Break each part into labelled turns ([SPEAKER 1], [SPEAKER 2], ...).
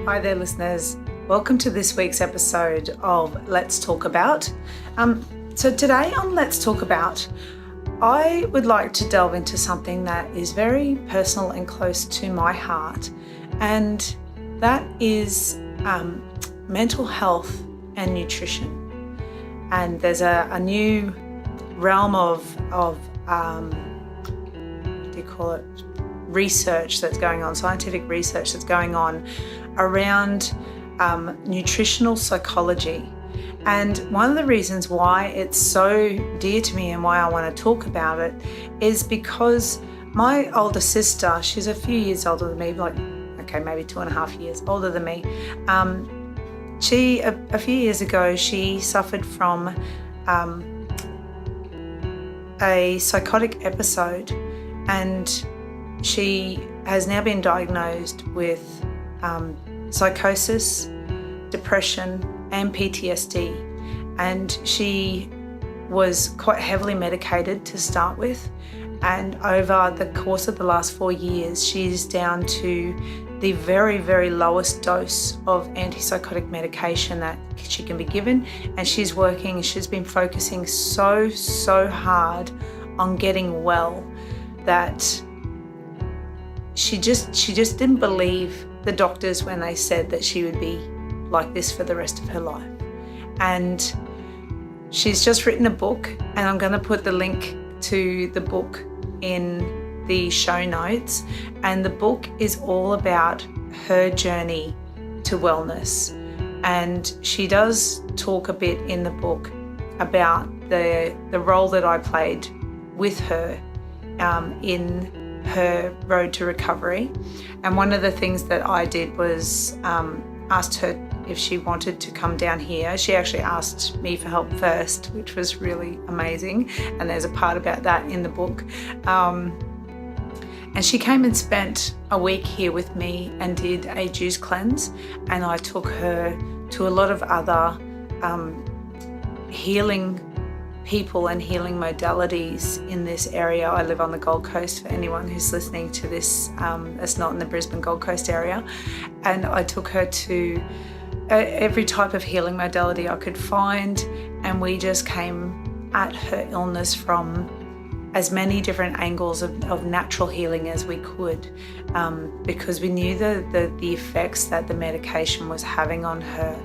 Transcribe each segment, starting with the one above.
[SPEAKER 1] Hi there, listeners. Welcome to this week's episode of Let's Talk About. So today on Let's Talk About, I would like to delve into something that is very personal and close to my heart, and that is mental health and nutrition. And there's a new realm of research that's going on, scientific research that's going on around nutritional psychology. And one of the reasons why it's so dear to me and why I want to talk about it is because my older sister, she's a few years older than me, maybe 2.5 years older than me. A few years ago, she suffered from a psychotic episode, and she has now been diagnosed with psychosis, depression, and PTSD. And she was quite heavily medicated to start with. And over the course of the last 4 years, she's down to the very, very lowest dose of antipsychotic medication that she can be given. And she's been focusing so hard on getting well that she just didn't believe the doctors when they said that she would be like this for the rest of her life. And she's just written a book, and I'm going to put the link to the book in the show notes. And the book is all about her journey to wellness. And she does talk a bit in the book about the role that I played with her in her road to recovery. And one of the things that I did was asked her if she wanted to come down here. She actually asked me for help first, which was really amazing, and there's a part about that in the book. And she came and spent a week here with me and did a juice cleanse, and I took her to a lot of other healing people and healing modalities in this area. I live on the Gold Coast, for anyone who's listening to this that's not in the Brisbane Gold Coast area. And I took her to every type of healing modality I could find, and we just came at her illness from as many different angles of natural healing as we could, because we knew the effects that the medication was having on her.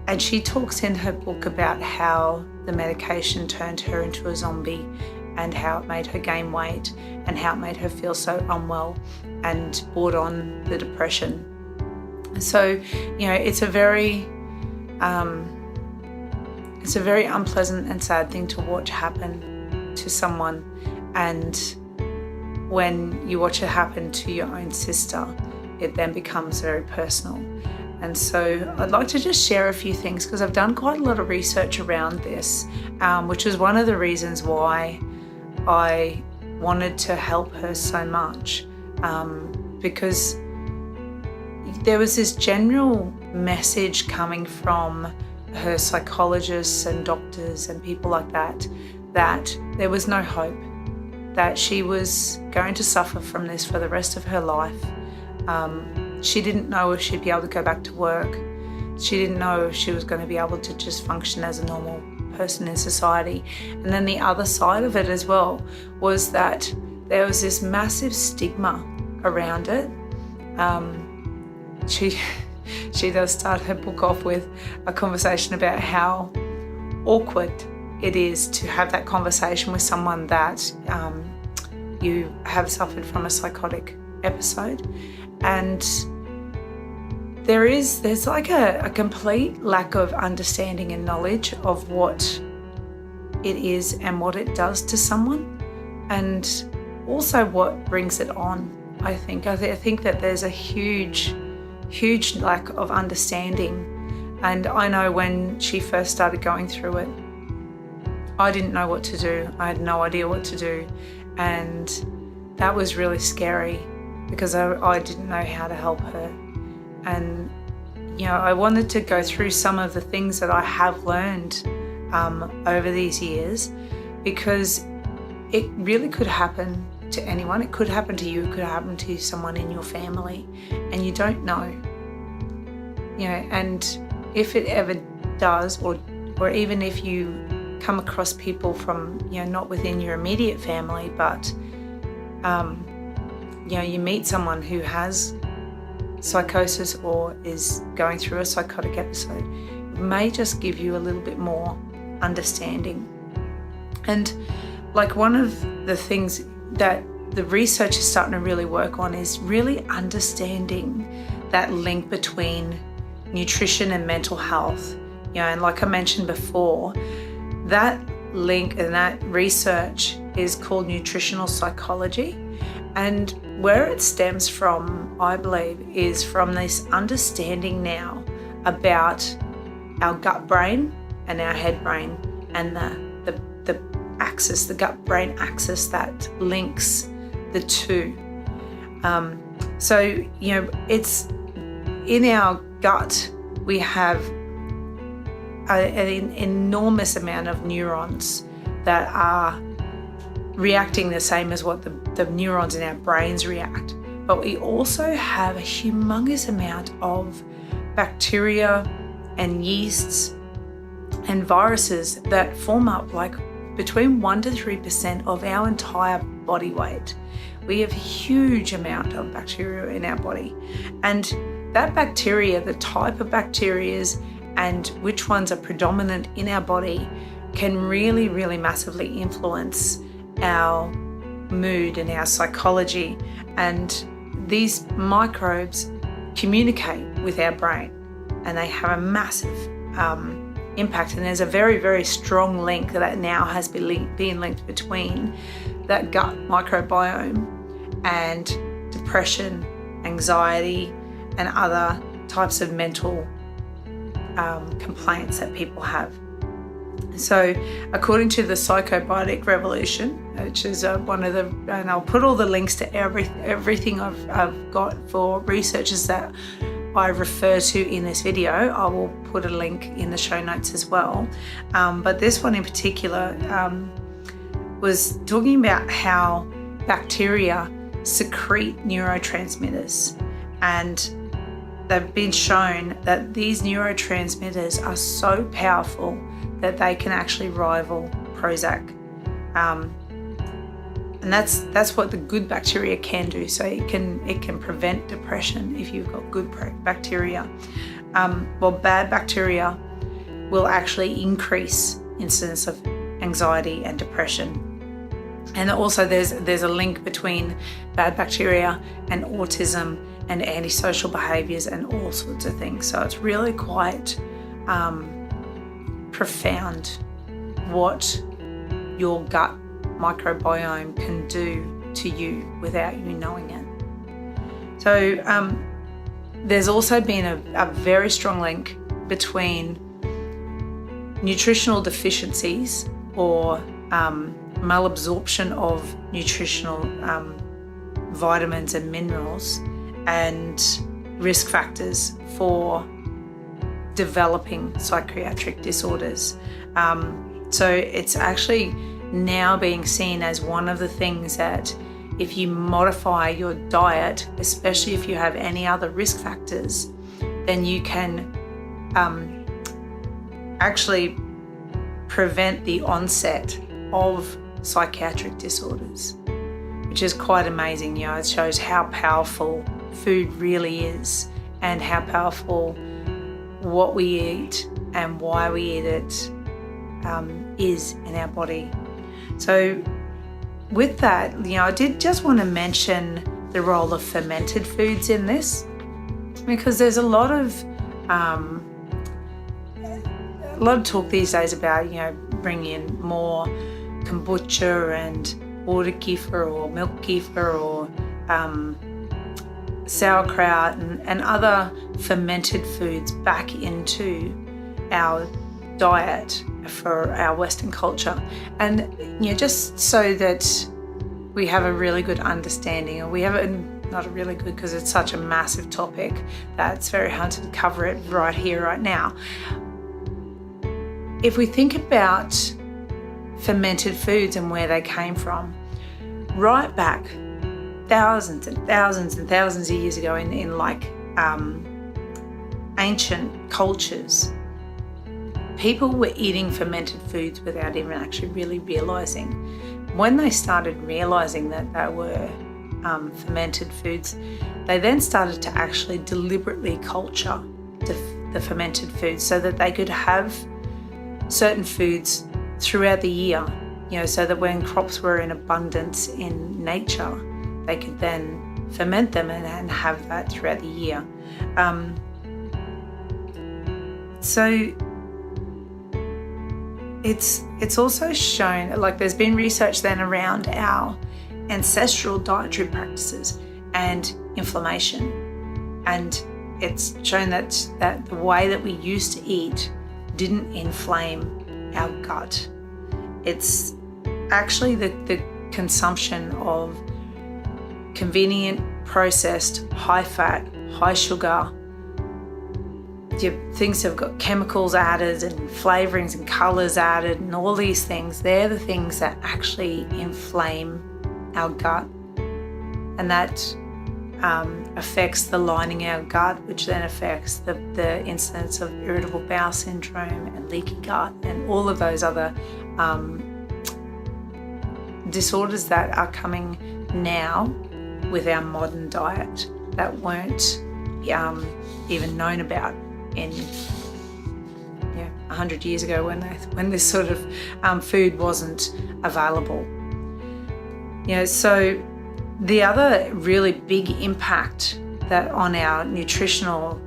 [SPEAKER 1] And she talks in her book about how the medication turned her into a zombie, and how it made her gain weight, and how it made her feel so unwell and brought on the depression. So, it's a very unpleasant and sad thing to watch happen to someone. And when you watch it happen to your own sister, it then becomes very personal. And so I'd like to just share a few things, because I've done quite a lot of research around this, which is one of the reasons why I wanted to help her so much, because there was this general message coming from her psychologists and doctors and people like that there was no hope, that she was going to suffer from this for the rest of her life. She didn't know if she'd be able to go back to work. She didn't know if she was going to be able to just function as a normal person in society. And then the other side of it as well was that there was this massive stigma around it. She does start her book off with a conversation about how awkward it is to have that conversation with someone that you have suffered from a psychotic episode. And there's like a complete lack of understanding and knowledge of what it is and what it does to someone, and also what brings it on. I think that there's a huge lack of understanding. And I know when she first started going through it, I didn't know what to do. I had no idea what to do, and that was really scary, because I didn't know how to help her. And I wanted to go through some of the things that I have learned over these years, because it really could happen to anyone. It could happen to you, it could happen to someone in your family, and you don't know. And if it ever does, or even if you come across people from, not within your immediate family, but you meet someone who has psychosis or is going through a psychotic episode, it may just give you a little bit more understanding. And like one of the things that the research is starting to really work on is really understanding that link between nutrition and mental health. And like I mentioned before, that link and that research is called Nutritional Psychology. And where it stems from, I believe, is from this understanding now about our gut brain and our head brain, and the axis, the gut brain axis that links the two. So it's in our gut, we have an enormous amount of neurons that are reacting the same as what the neurons in our brains react. But we also have a humongous amount of bacteria and yeasts and viruses that form up like between 1 to 3% of our entire body weight. We have a huge amount of bacteria in our body. And that bacteria, the type of bacteria and which ones are predominant in our body, can really, really massively influence our mood and our psychology. And these microbes communicate with our brain, and they have a massive impact. And there's a very, very strong link that now has been linked between that gut microbiome and depression, anxiety, and other types of mental complaints that people have. So according to the Psychobiotic Revolution, which is one of the, and I'll put all the links to everything I've got for researchers that I refer to in this video, I will put a link in the show notes as well. But this one in particular was talking about how bacteria secrete neurotransmitters, and they've been shown that these neurotransmitters are so powerful that they can actually rival Prozac. And that's what the good bacteria can do. So it can prevent depression if you've got good bacteria. Well, bad bacteria will actually increase incidence of anxiety and depression. And also there's a link between bad bacteria and autism and antisocial behaviours and all sorts of things. So it's really quite profound what your gut microbiome can do to you without you knowing it. So there's also been a very strong link between nutritional deficiencies or malabsorption of nutritional vitamins and minerals and risk factors for developing psychiatric disorders. So it's actually now being seen as one of the things that if you modify your diet, especially if you have any other risk factors, then you can actually prevent the onset of psychiatric disorders, which is quite amazing. It shows how powerful food really is and how powerful what we eat and why we eat it is in our body. So with that, I did just want to mention the role of fermented foods in this, because there's a lot of talk these days about bringing in more kombucha and water kefir or milk kefir or sauerkraut and other fermented foods back into our diet for our Western culture. And just so that we have a really good understanding, or we have not a really good, because it's such a massive topic that it's very hard to cover it right here, right now. If we think about fermented foods and where they came from, right back thousands and thousands and thousands of years ago in ancient cultures, people were eating fermented foods without even actually really realizing. When they started realizing that they were fermented foods, they then started to actually deliberately culture the fermented foods so that they could have certain foods throughout the year, so that when crops were in abundance in nature, they could then ferment them and have that throughout the year. So it's also shown, like there's been research then around our ancestral dietary practices and inflammation, and it's shown that the way that we used to eat didn't inflame our gut. It's actually the consumption of convenient, processed, high fat, high sugar, things have got chemicals added and flavorings and colors added and all these things. They're the things that actually inflame our gut, and that affects the lining of our gut, which then affects the incidence of irritable bowel syndrome and leaky gut and all of those other disorders that are coming now with our modern diet that weren't even known about in 100 years ago when this sort of food wasn't available. So the other really big impact that on our nutritional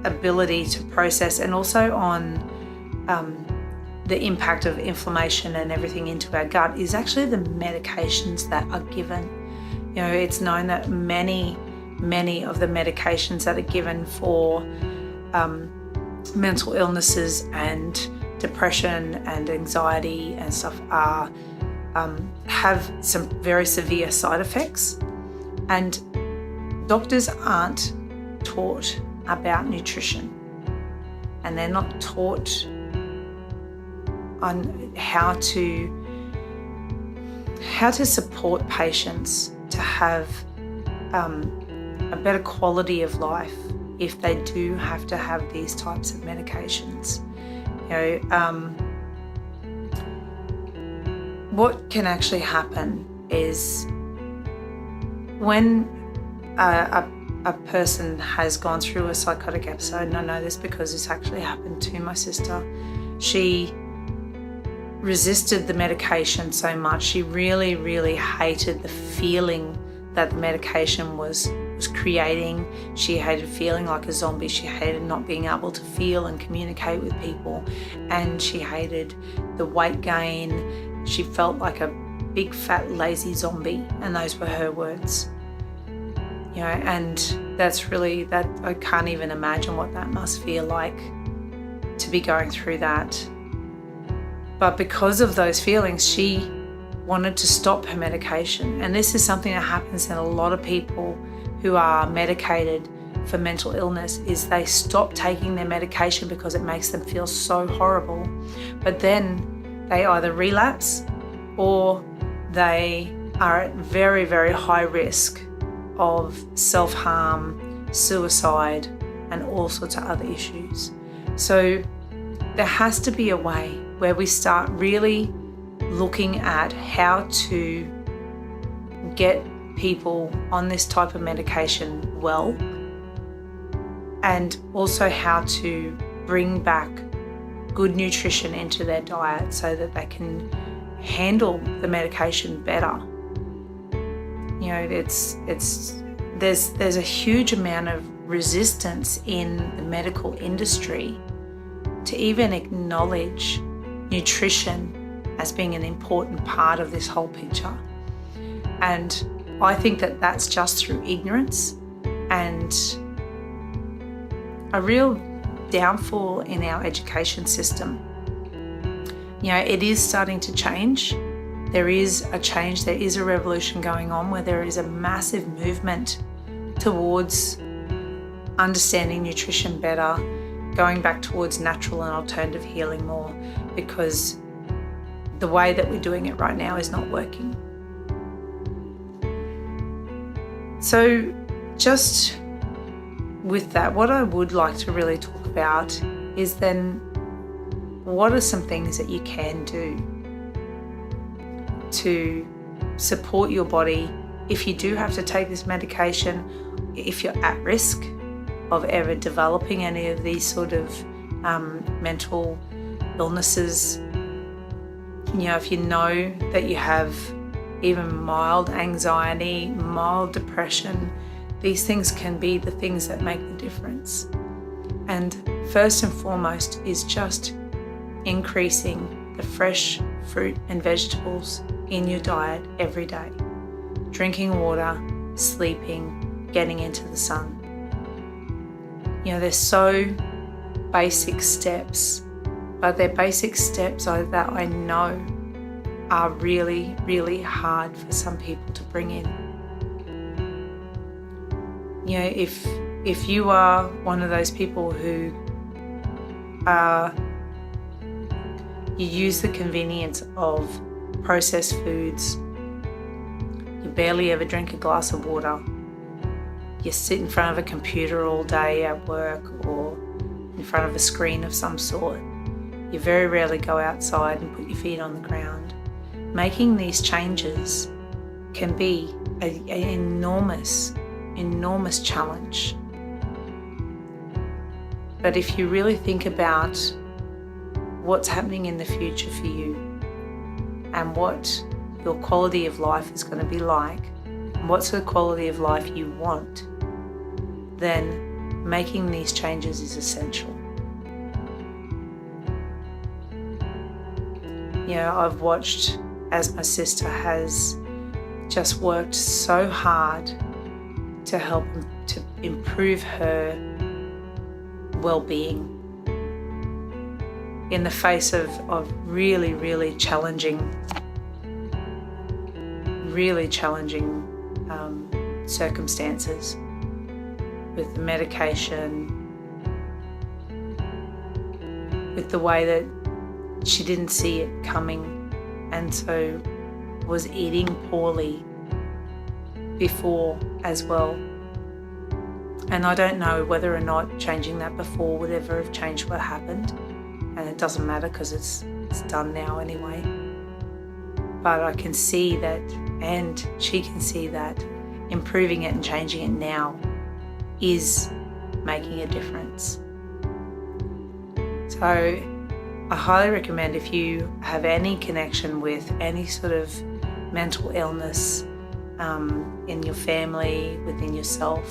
[SPEAKER 1] ability to process, and also on the impact of inflammation and everything into our gut, is actually the medications that are given. It's known that many of the medications that are given for mental illnesses and depression and anxiety and stuff have some very severe side effects, and doctors aren't taught about nutrition, and they're not taught on how to support patients to have a better quality of life if they do have to have these types of medications. What can actually happen is when a person has gone through a psychotic episode, and I know this because this actually happened to my sister. She resisted the medication so much. She really, really hated the feeling that the medication was creating. She hated feeling like a zombie. She hated not being able to feel and communicate with people, and she hated the weight gain. She felt like a big fat lazy zombie, and those were her words. And that's really, that I can't even imagine what that must feel like to be going through that. But because of those feelings, she wanted to stop her medication. And this is something that happens in a lot of people who are medicated for mental illness, is they stop taking their medication because it makes them feel so horrible. But then they either relapse or they are at very, very high risk of self-harm, suicide, and all sorts of other issues. So there has to be a way where we start really looking at how to get people on this type of medication well, and also how to bring back good nutrition into their diet so that they can handle the medication better. There's a huge amount of resistance in the medical industry to even acknowledge nutrition as being an important part of this whole picture. And I think that that's just through ignorance and a real downfall in our education system. It is starting to change. There is a change, there is a revolution going on where there is a massive movement towards understanding nutrition better, going back towards natural and alternative healing more, because the way that we're doing it right now is not working. So just with that, what I would like to really talk about is then what are some things that you can do to support your body if you do have to take this medication, if you're at risk of ever developing any of these sort of mental illnesses. If you know that you have even mild anxiety, mild depression, these things can be the things that make the difference. And first and foremost is just increasing the fresh fruit and vegetables in your diet every day. Drinking water, sleeping, getting into the sun. They're so basic steps, but they're basic steps that I know are really, really hard for some people to bring in. If you are one of those people who you use the convenience of processed foods, you barely ever drink a glass of water, you sit in front of a computer all day at work or in front of a screen of some sort, you very rarely go outside and put your feet on the ground. Making these changes can be an enormous challenge. But if you really think about what's happening in the future for you and what your quality of life is going to be like, and what's the quality of life you want, then making these changes is essential. I've watched as my sister has just worked so hard to help to improve her well-being in the face of really, really challenging circumstances with the medication, with the way that she didn't see it coming and so was eating poorly before as well. And I don't know whether or not changing that before would ever have changed what happened, and it doesn't matter because it's done now anyway. But I can see that, and she can see that improving it and changing it now is making a difference. So I highly recommend, if you have any connection with any sort of mental illness in your family, within yourself,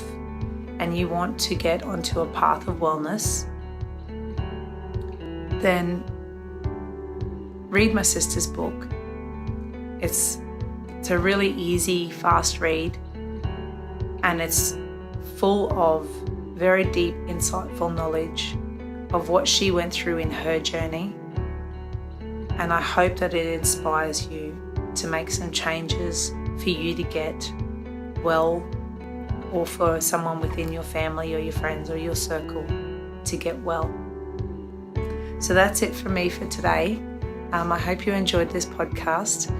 [SPEAKER 1] and you want to get onto a path of wellness, then read my sister's book. It's a really easy, fast read, and it's full of very deep, insightful knowledge of what she went through in her journey. And I hope that it inspires you to make some changes for you to get well, or for someone within your family or your friends or your circle to get well. So that's it from me for today. I hope you enjoyed this podcast.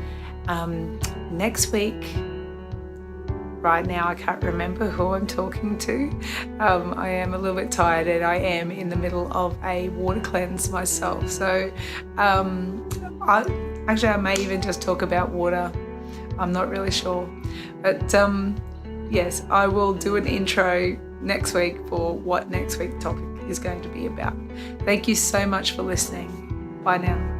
[SPEAKER 1] Next week, right now I can't remember who I'm talking to. I am a little bit tired and I am in the middle of a water cleanse myself. So I may even just talk about water. I'm not really sure. But yes, I will do an intro next week for what next week's topic is going to be about. Thank you so much for listening. Bye now.